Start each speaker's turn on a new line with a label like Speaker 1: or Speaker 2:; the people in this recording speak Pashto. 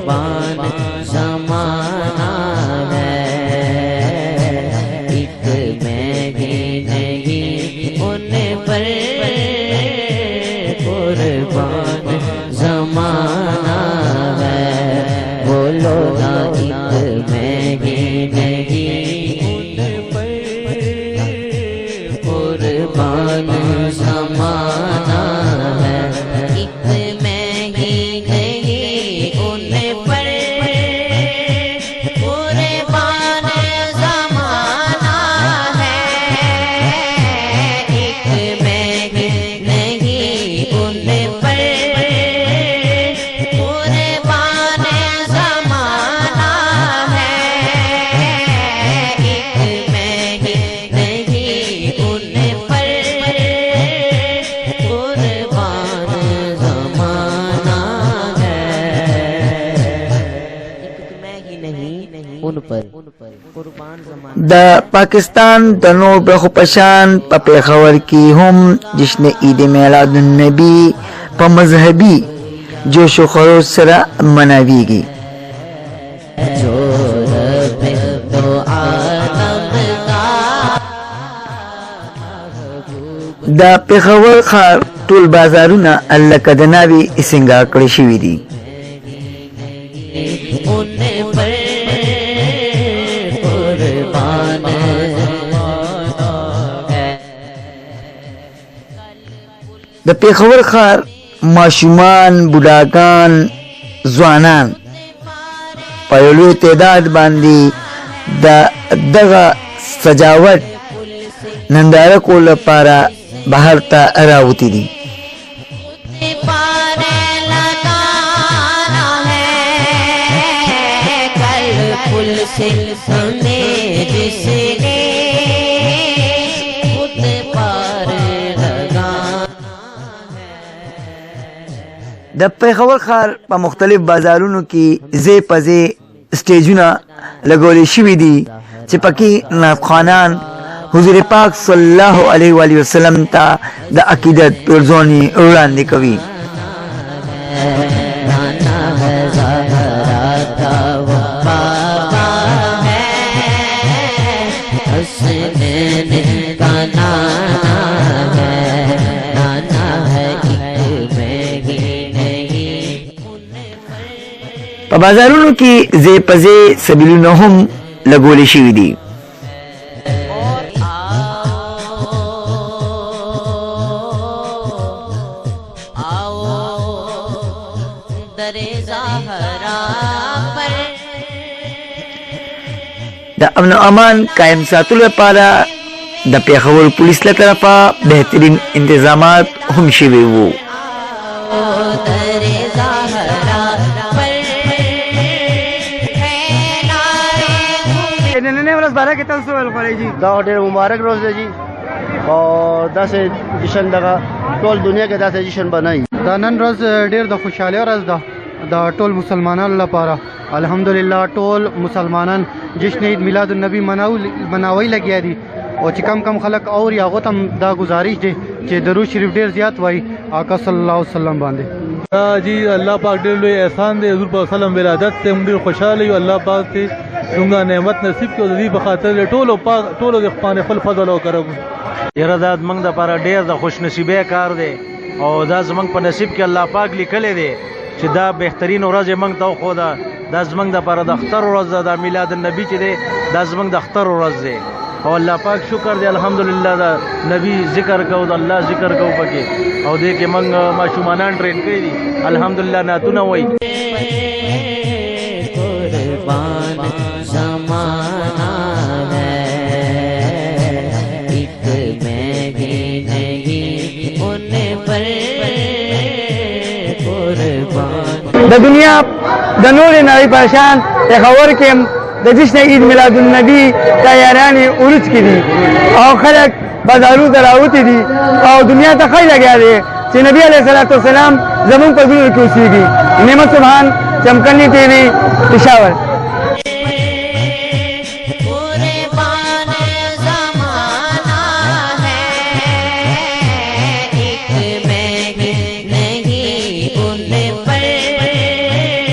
Speaker 1: कुर्बान ज़माना है, एक मैं ही नहीं उन पर कुर्बान ज़माना है। बोलो ना एक मैं ही नहीं उन पर कुर्बान ज़माना है, एक मैं ही नहीं उन पर कुर्बान ज़माना है, एक मैं ही नहीं उन पर कुर्बान ज़माना है, एक मैं ही नहीं उन पर कुर्बान ज़माना है, एक मैं ही नहीं उन पर कुर्बान ज़माना।
Speaker 2: د पाकिस्तान د نور برخو پشان په پیښور کې هم جشن عید میلاد النبی په مذهبي جوش و خروش سره مناویږي.
Speaker 1: जो रब तो आलम का
Speaker 2: د پیښور ښار ټول بازارونه لکه د ناوې سینګار کړي شوي دي.
Speaker 1: उन पर कुर्बान है।
Speaker 2: د پیښور ښار ماشومان، بوډاګان، ځوانان په یو لوی تعداد باندې د دغه سجاوټ ننداره کولو لپاره بهر ته راوتي دي.
Speaker 1: पार लगाना है कल पुल से हमें जिसने खुद पार लगाना
Speaker 2: د پیښور ښار په مختلف بازارونو کې ځای په ځای سټیجونه لګولې شوي دي چې پکې نعتخوانان حضور پاک صلی الله علیه و آله وسلم ته د عقیدت پیرزونې وړاندې کوي.
Speaker 1: नाना है ज़हरा का वो बाबा है, हसनैन का नाना है, नाना है एक मैं ही नहीं उन पर
Speaker 2: په بازارونو کې ځای په ځای سبیلونه هم لګولې شوي دي. د امن او امان قائم ساتلو لپاره د پیښور پولیس له طرفه بهترین انتظامات هم شوي وو. نننۍ ورځ باره کې تاسو ویل غواړئ جی؟
Speaker 3: دا ډېر مبارک روز دی جی، او داسې جشن دغه ټول دنیا کې داسې جشن بنایي.
Speaker 4: دا نن ورځ ډېر د خوشحالۍ ورځ ده د ټول مسلمانانو لپاره. الحمدلله ټول مسلمانان جشن عید میلاد النبی مناوی لګیا دي، او چې کم خلک اور هغو ته هم دا گزارش دی چې درود شریف ډېر زیات وایي آقا صلی الله علیه وسلم باندې.
Speaker 5: جی الله پاک ډېر لوی احسان دی، حضور پاک وسلم ولادت ته موږ ډېر خوشحاله یو. الله پاک ته څنګه نعمت نصیب کړو د دې په خاطر ټولو د خپل فضل او کرم.
Speaker 6: یاره دا زموږ دپاره ډېر د خوش نصیبۍ کار دی، او دا زموږ په نصیب کې الله پاک لیکلی دی چې دا بهترین ورځ یې موږ ته وښوده. دا زموږ دپاره د اختر ورځ ده، دا میلاد النبي چې دی دا زموږ د اختر ورځ دی، او الله پاک شکر دی الحمدلله دا نبی ذکر کوو، د الله ذکر کوو پکې، او دې کې موږ ماشومانان ټرین کړي دي الحمدلله نعتونه وایي.
Speaker 1: कुर्बान ज़माना है, एक मैं ही नहीं उन पर कुर्बान।
Speaker 2: د دنیا د نورې نړۍ په شان پیښور کې هم د جشن عید میلاد النبي تیاریانې عروج کې دي، او خلک بازارونو ته راوتي دي، او دنیا ته ښایي لګیا دی چې نبي علیه الصلاة والسلام زموږ په زړونو کې اوسېږي. نعمت سبحان، چمکني ټي وي، پېښور.